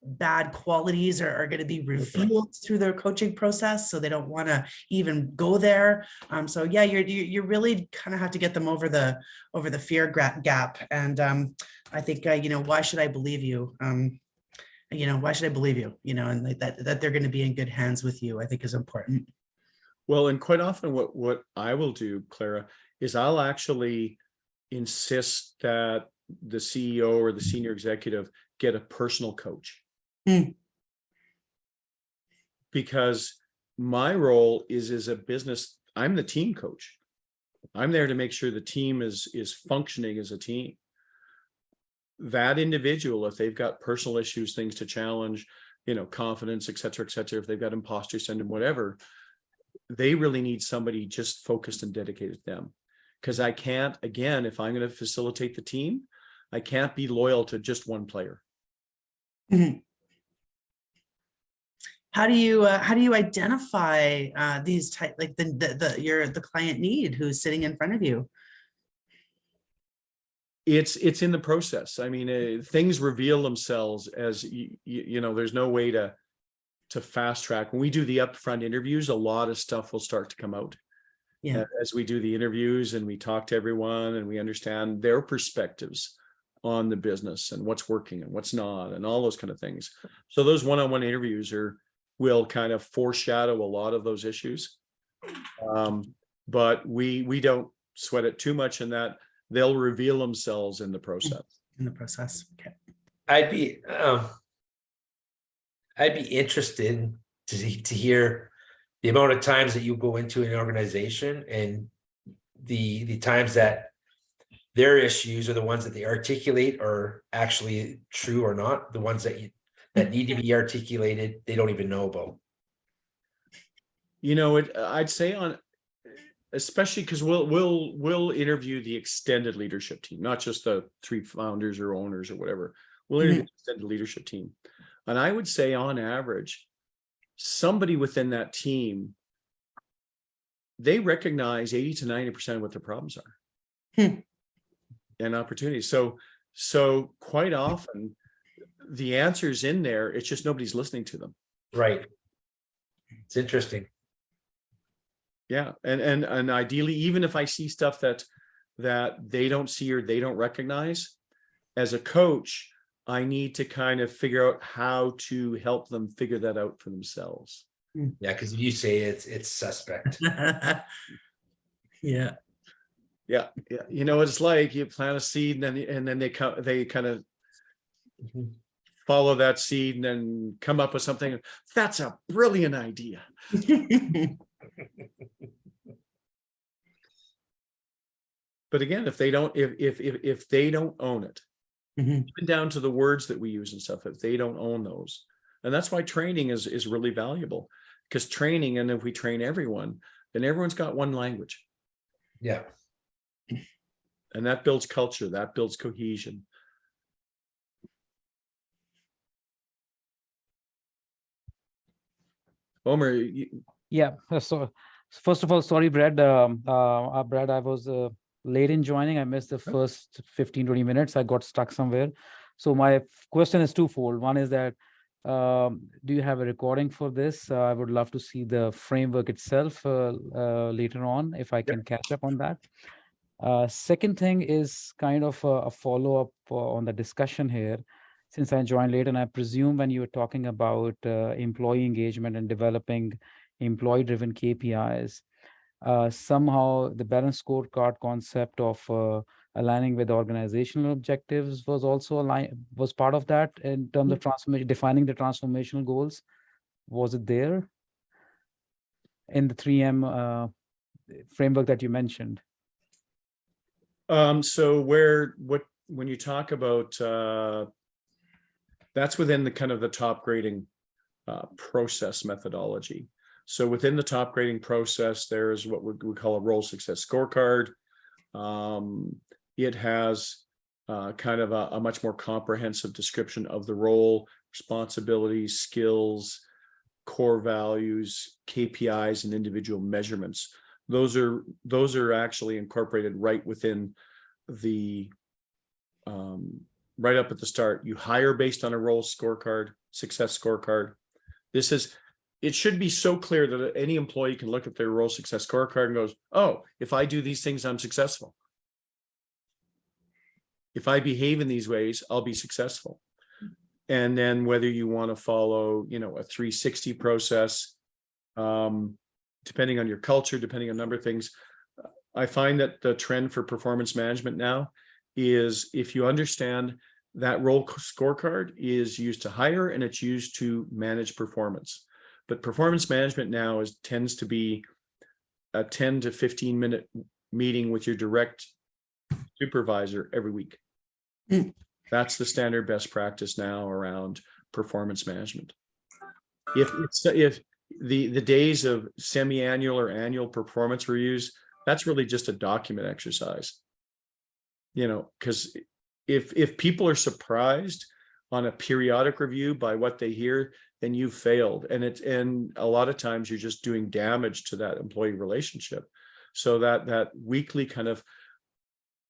bad qualities are going to be revealed through their coaching process. So they don't want to even go there. So yeah, you really kind of have to get them over the fear gap. And I think, why should I believe you? Why should I believe you? And like that they're going to be in good hands with you, I think is important. Well, and quite often what I will do, Clara, is I'll actually insist that the CEO or the senior executive get a personal coach. Because my role is as a business, I'm the team coach. I'm there to make sure the team is functioning as a team. That individual, if they've got personal issues, things to challenge, confidence, et cetera, if they've got imposter syndrome, whatever, they really need somebody just focused and dedicated to them. Because I can't, again, if I'm going to facilitate the team, I can't be loyal to just one player. Mhm. How do you identify these type, like the client need who's sitting in front of you? It's in the process. I mean, things reveal themselves as there's no way to fast track. When we do the upfront interviews, a lot of stuff will start to come out. Yeah. As we do the interviews and we talk to everyone and we understand their perspectives on the business and what's working and what's not and all those kind of things. So those one-on-one interviews will kind of foreshadow a lot of those issues. But we don't sweat it too much in that. They'll reveal themselves in the process. Okay. I'd be interested to hear the amount of times that you go into an organization and the times that their issues are the ones that they articulate are actually true or not. The ones that need to be articulated, they don't even know about. I'd say especially because we'll interview the extended leadership team, not just the 3 founders or owners or whatever. We'll interview the extended leadership team. And I would say on average, somebody within that team, they recognize 80 to 90% of what their problems are and opportunities. So quite often the answer's in there. It's just nobody's listening to them. Right. It's interesting. Yeah. And ideally, even if I see stuff that they don't see or they don't recognize, as a coach, I need to kind of figure out how to help them figure that out for themselves. Yeah, because if you say it's suspect. Yeah. Yeah. It's like you plant a seed and then they kind of follow that seed and then come up with something. That's a brilliant idea. But again, if they don't own it, even down to the words that we use and stuff, if they don't own those, and that's why training is really valuable, because training, and if we train everyone, then everyone's got one language. Yeah. And that builds culture, that builds cohesion. Omer, Yeah. So first of all, sorry, Brad. Brad, I was late in joining. I missed the first 15-20 minutes. I got stuck somewhere. So my question is twofold. One is that, do you have a recording for this? I would love to see the framework itself later on, if I can catch up on that. Second thing is kind of a follow-up on the discussion here, since I joined late, and I presume when you were talking about employee engagement and developing employee-driven KPIs, somehow the balanced scorecard concept of aligning with organizational objectives was also was part of that in terms of transformation, defining the transformational goals. Was it there in the 3M framework that you mentioned? So when you talk about that's within the kind of the top grading process methodology. So within the top grading process, there's what we call a role success scorecard. It has kind of a much more comprehensive description of the role, responsibilities, skills, core values, KPIs, and individual measurements. Those are actually incorporated right within the right up at the start. You hire based on a role scorecard, success scorecard. It should be so clear that any employee can look at their role success scorecard and goes, oh, if I do these things, I'm successful. If I behave in these ways, I'll be successful. And then whether you want to follow, a 360 process, depending on your culture, depending on a number of things, I find that the trend for performance management now is, if you understand that role scorecard is used to hire and it's used to manage performance. But performance management now tends to be a 10 to 15 minute meeting with your direct supervisor every week. That's the standard best practice now around performance management. If the days of semi-annual or annual performance reviews, that's really just a document exercise. Because if people are surprised on a periodic review by what they hear, then you failed. And a lot of times you're just doing damage to that employee relationship. So that weekly kind of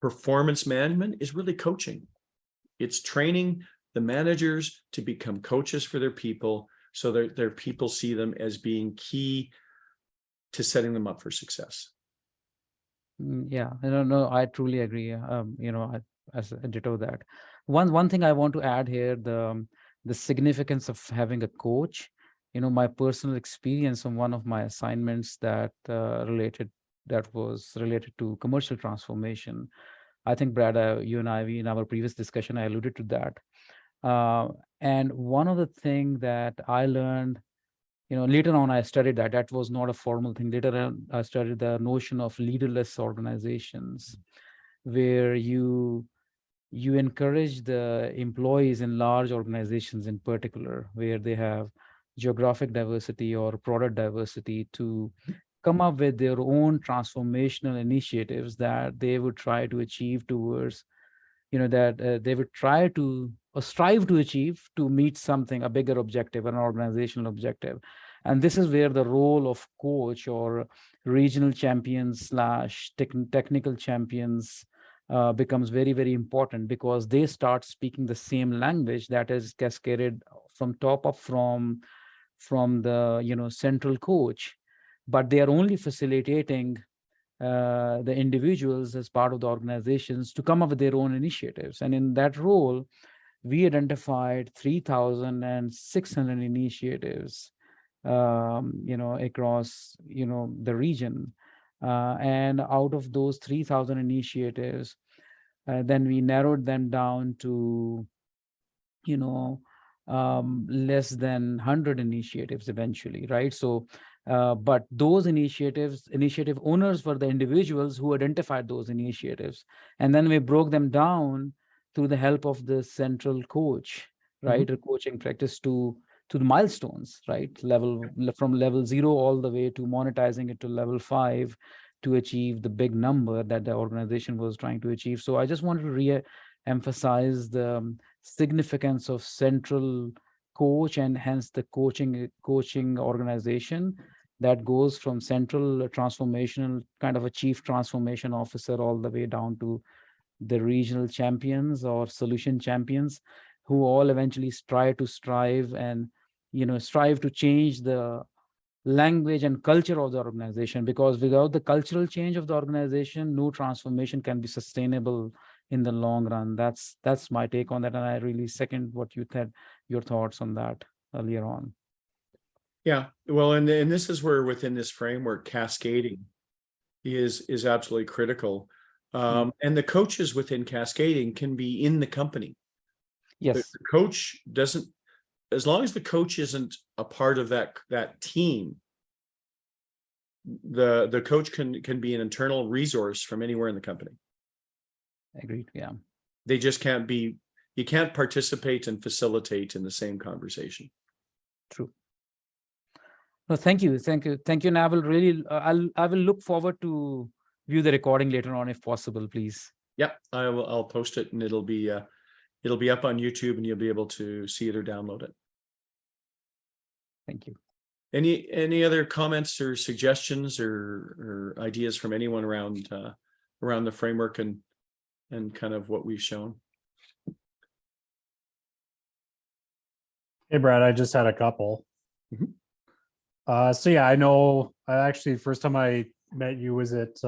performance management is really coaching. It's training the managers to become coaches for their people, so their people see them as being key to setting them up for success. Yeah, I don't know. I truly agree. As a ditto that. One thing I want to add here, the significance of having a coach. My personal experience on one of my assignments that was related to commercial transformation. I think Brad, you and I, in our previous discussion, I alluded to that. And one of the things that I learned, later on I studied that. That was not a formal thing. Later on, I studied the notion of leaderless organizations, where you encourage the employees in large organizations in particular, where they have geographic diversity or product diversity, to come up with their own transformational initiatives that they would try to achieve towards, that they would try to or strive to achieve to meet something, a bigger objective, an organizational objective. And this is where the role of coach or regional champions / technical champions becomes very, very important, because they start speaking the same language that is cascaded from top up from the central coach, but they are only facilitating the individuals as part of the organizations to come up with their own initiatives. And in that role, we identified 3,600 initiatives, across, the region. And out of those 3,000 initiatives, then we narrowed them down to, less than 100 initiatives eventually, right? So, but those initiative owners were the individuals who identified those initiatives. And then we broke them down through the help of the central coach, right? A coaching practice to the milestones, right? From level 0 all the way to monetizing it to level 5 to achieve the big number that the organization was trying to achieve. So I just wanted to re-emphasize the significance of central coach, and hence the coaching organization that goes from central transformational kind of a chief transformation officer all the way down to the regional champions or solution champions, who all eventually strive to change the language and culture of the organization, because without the cultural change of the organization, no transformation can be sustainable in the long run. That's my take on that, and I really second what you said, your thoughts on that earlier on. Yeah, well, and this is where within this framework, cascading is absolutely critical. And the coaches within cascading can be in the company. Yes. The coach doesn't, as long as the coach isn't a part of that team, the coach can be an internal resource from anywhere in the company. Agreed. Yeah. They just can't be, you can't participate and facilitate in the same conversation. True. No, thank you. And I will really, I will look forward to view the recording later on if possible, please. Yeah, I'll post it, and it'll be up on YouTube, and you'll be able to see it or download it. Thank you. Any other comments or suggestions or ideas from anyone around the framework and kind of what we've shown? Hey, Brad, I just had a couple. So yeah, I know, first time I met you was at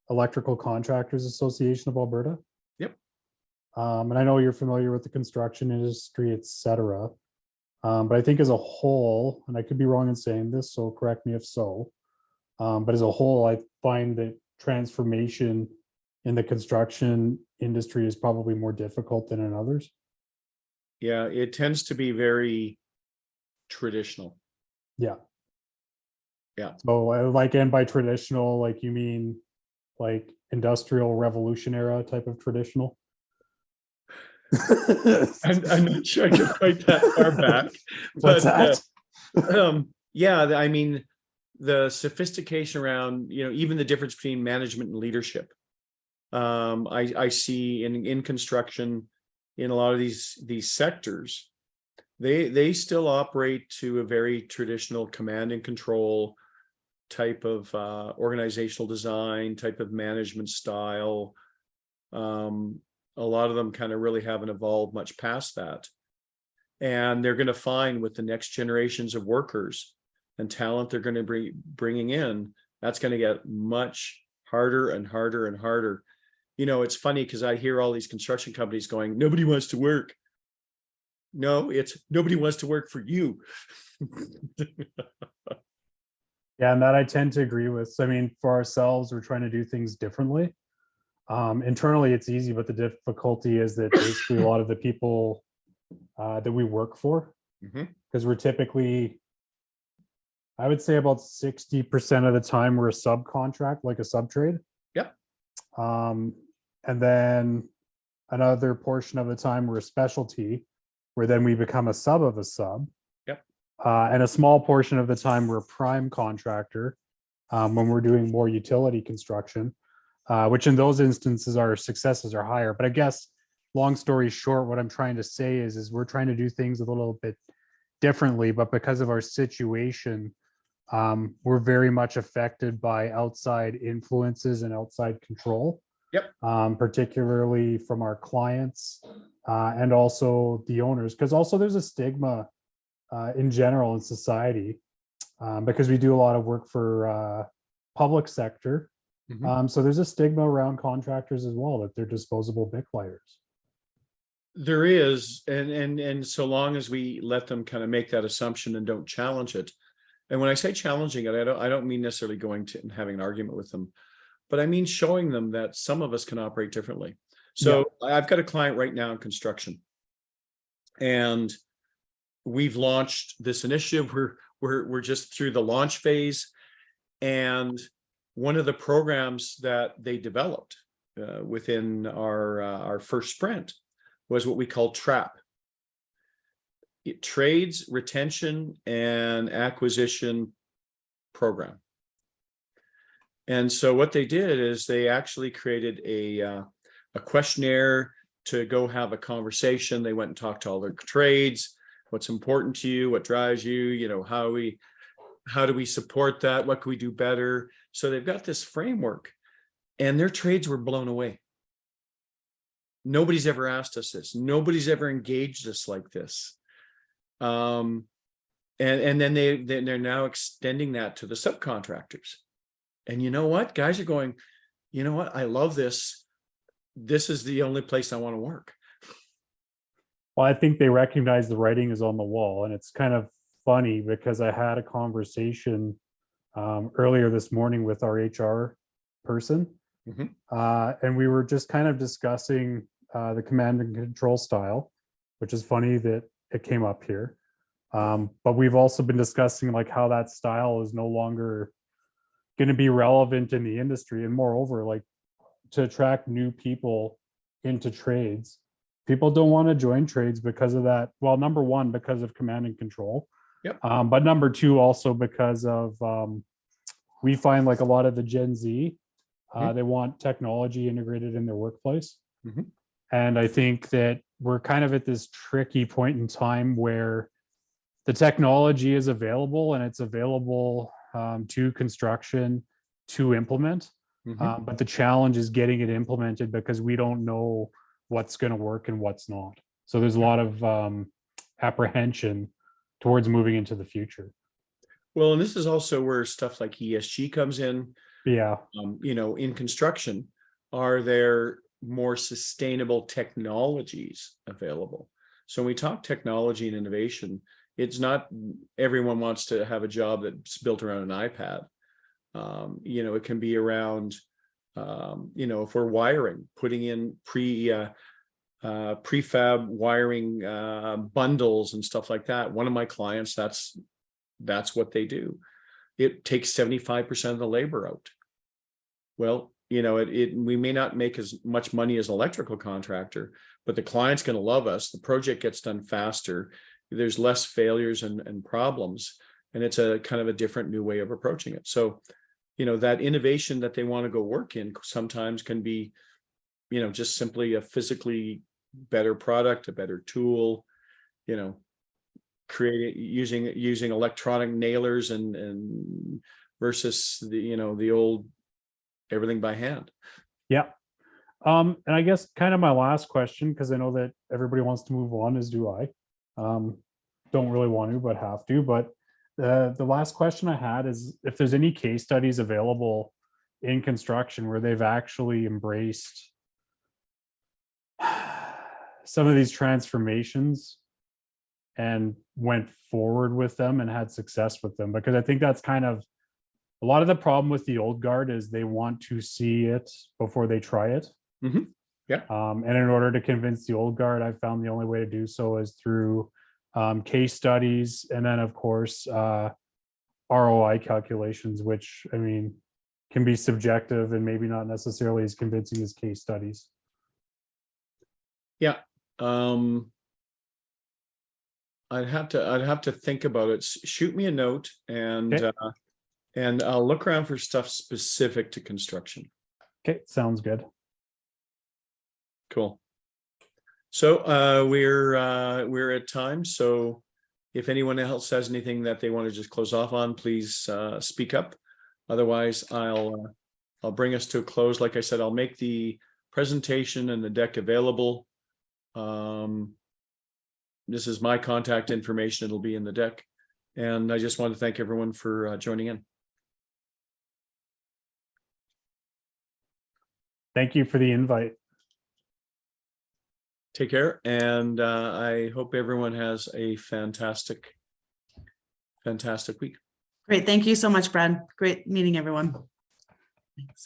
Electrical Contractors Association of Alberta. Yep. And I know you're familiar with the construction industry, etc. But I think as a whole, and I could be wrong in saying this, so correct me if so, but as a whole, I find that transformation in the construction industry is probably more difficult than in others. Yeah, it tends to be very traditional. Yeah. Yeah. So and by traditional, like you mean like Industrial Revolution era type of traditional? I'm not sure I could quite that far back. What's that? Yeah, I mean, the sophistication around, even the difference between management and leadership. I see in construction, in a lot of these sectors, they still operate to a very traditional command and control type of organizational design, type of management style. A lot of them kind of really haven't evolved much past that. And they're going to find with the next generations of workers and talent they're going to be bringing in, that's going to get much harder and harder and harder. It's funny because I hear all these construction companies going, nobody wants to work. No, it's nobody wants to work for you. Yeah, and that I tend to agree with. So, I mean, for ourselves, we're trying to do things differently. Internally, it's easy, but the difficulty is that basically a lot of the people that we work for, because we're typically, I would say about 60% of the time we're a subcontract, like a subtrade. Yep. And then another portion of the time we're a specialty, where then we become a sub of a sub. Yep. And a small portion of the time we're a prime contractor when we're doing more utility construction, which in those instances our successes are higher. But I guess, long story short, what I'm trying to say is we're trying to do things a little bit differently, but because of our situation, we're very much affected by outside influences and outside control. Yep. Particularly from our clients and also the owners, because also there's a stigma in general in society because we do a lot of work for public sector. So there's a stigma around contractors as well, that they're disposable bricklayers. There is, and so long as we let them kind of make that assumption and don't challenge it. And when I say challenging it, I don't mean necessarily going to and having an argument with them, but I mean showing them that some of us can operate differently. So I've got a client right now in construction, and we've launched this initiative. We're just through the launch phase, and one of the programs that they developed within our first sprint was what we call TRAP. Trades Retention and Acquisition Program. And so what they did is they actually created a questionnaire to go have a conversation. They went and talked to all their trades. What's important to you? What drives you? How do we support that? What can we do better? So they've got this framework, and their trades were blown away. Nobody's ever asked us this. Nobody's ever engaged us like this. And then they're now extending that to the subcontractors. And you know what? Guys are going, you know what? I love this. This is the only place I want to work. Well, I think they recognize the writing is on the wall, and it's kind of funny because I had a conversation earlier this morning with our HR person, and we were just kind of discussing the command and control style, which is funny that it came up here. But we've also been discussing like how that style is no longer going to be relevant in the industry, and moreover, like to attract new people into trades, people don't want to join trades because of that. Well, number one, because of command and control. Yep. But number two, also because of we find like a lot of the Gen Z, they want technology integrated in their workplace. And I think that we're kind of at this tricky point in time where the technology is available, and it's available to construction to implement. But the challenge is getting it implemented because we don't know what's going to work and what's not. So there's a lot of apprehension towards moving into the future. Well, and this is also where stuff like ESG comes in. Yeah. In construction, are there more sustainable technologies available? So when we talk technology and innovation, it's not everyone wants to have a job that's built around an iPad. It can be around, if we're wiring, putting in prefab wiring bundles and stuff like that. One of my clients, that's what they do. It takes 75% of the labor out. Well, we may not make as much money as an electrical contractor, but the client's going to love us. The project gets done faster. there's less failures and problems, and it's a kind of a different new way of approaching it. So, that innovation that they want to go work in sometimes can be, just simply a physically better product, a better tool, using electronic nailers and versus the old everything by hand. Yeah. And I guess kind of my last question, because I know that everybody wants to move on, is do I? Don't really want to, but have to. But the last question I had is if there's any case studies available in construction where they've actually embraced some of these transformations and went forward with them and had success with them, because I think that's kind of a lot of the problem with the old guard is they want to see it before they try it. Mhm. Yeah. And in order to convince the old guard, I found the only way to do so is through case studies, and then of course ROI calculations, which I mean can be subjective and maybe not necessarily as convincing as case studies. Yeah. I'd have to think about it. Shoot me a note, and Okay. and I'll look around for stuff specific to construction. Okay, sounds good. Cool. So we're at time. So if anyone else has anything that they want to just close off on, please speak up. Otherwise, I'll bring us to a close. Like I said, I'll make the presentation and the deck available. This is my contact information. It'll be in the deck. And I just want to thank everyone for joining in. Thank you for the invite. Take care. And I hope everyone has a fantastic week. Great. Thank you so much, Brad. Great meeting everyone. Thanks.